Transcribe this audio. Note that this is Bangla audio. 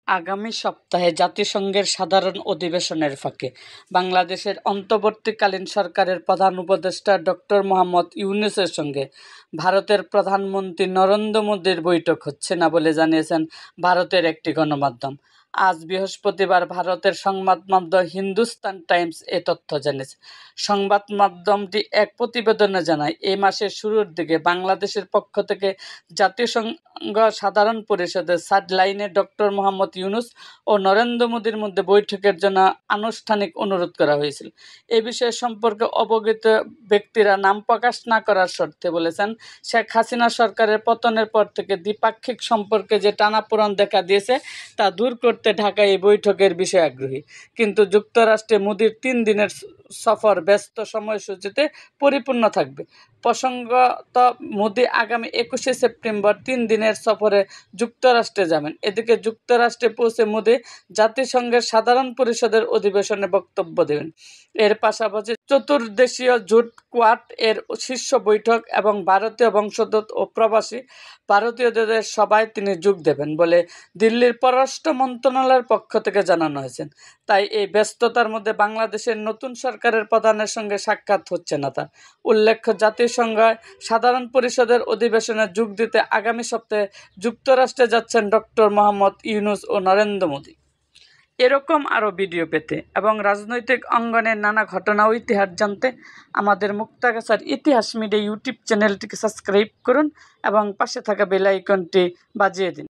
আগামী সপ্তাহে জাতিসংঘের সাধারণ অধিবেশনের ফাঁকে বাংলাদেশের অন্তর্বর্তীকালীন সরকারের প্রধান উপদেষ্টা ডক্টর মোহাম্মদ ইউনূসের সঙ্গে ভারতের প্রধানমন্ত্রী নরেন্দ্র মোদীর বৈঠক হচ্ছে না বলে জানিয়েছেন ভারতের একটি গণমাধ্যম। আজ বৃহস্পতিবার ভারতের সংবাদ মাধ্যম হিন্দুস্তান টাইমস এ তথ্য জানিয়েছে। সংবাদ মাধ্যমটি এক প্রতিবেদনে জানায়, এই মাসের শুরুর দিকে বাংলাদেশের পক্ষ থেকে জাতিসংঘ সাধারণ পরিষদের সাইডলাইনে ডক্টর মোহাম্মদ ইউনূস ও নরেন্দ্র মোদীর মধ্যে বৈঠকের জন্য আনুষ্ঠানিক অনুরোধ করা হয়েছিল। এ বিষয়ে সম্পর্কে অবগত ব্যক্তিরা নাম প্রকাশ না করার শর্তে বলেছেন, শেখ হাসিনা সরকারের পতনের পর থেকে দ্বিপাক্ষিক সম্পর্কে যে টানাপোড়েন দেখা দিয়েছে তা দূর করতে ঢাকায় এই বৈঠকের বিষয়ে আগ্রহী। কিন্তু যুক্তরাষ্ট্রে মোদীর 3 দিনের সফর ব্যস্ত সময়সূচিতে পরিপূর্ণ থাকবে। প্রসঙ্গত, মোদী আগামী 21শে সেপ্টেম্বর 3 দিনের সফরে যুক্তরাষ্ট্রে যাবেন। এদিকে যুক্তরাষ্ট্রে পৌঁছে মোদী জাতিসংঘের সাধারণ পরিষদের অধিবেশনে বক্তব্য দেবেন। এর পাশাপাশি চতুর্দেশীয় জোট কোয়াড এর শীর্ষ বৈঠক এবং ভারতীয় বংশোদ্ভূত ও প্রবাসী ভারতীয়দের সভায় তিনি যোগ দেবেন বলে দিল্লির পররাষ্ট্র মন্ত্রণালয়ের পক্ষ থেকে জানানো হয়েছে। তাই এই ব্যস্ততার মধ্যে বাংলাদেশের নতুন সরকারের প্রধানের সঙ্গে সাক্ষাৎ হচ্ছে না তার। উল্লেখ্য, জাতিসংঘ সাধারণ পরিষদের অধিবেশনে যোগ দিতে আগামী সপ্তাহে যুক্তরাষ্ট্রে যাচ্ছেন ডক্টর মোহাম্মদ ইউনূস ও নরেন্দ্র মোদী। এরকম আরও ভিডিও পেতে এবং রাজনৈতিক অঙ্গনের নানা ঘটনা ও ইতিহাস জানতে আমাদের মুক্তাগাছার ইতিহাস মিডিয়া ইউটিউব চ্যানেলটিকে সাবস্ক্রাইব করুন এবং পাশে থাকা বেল আইকনটি বাজিয়ে দিন।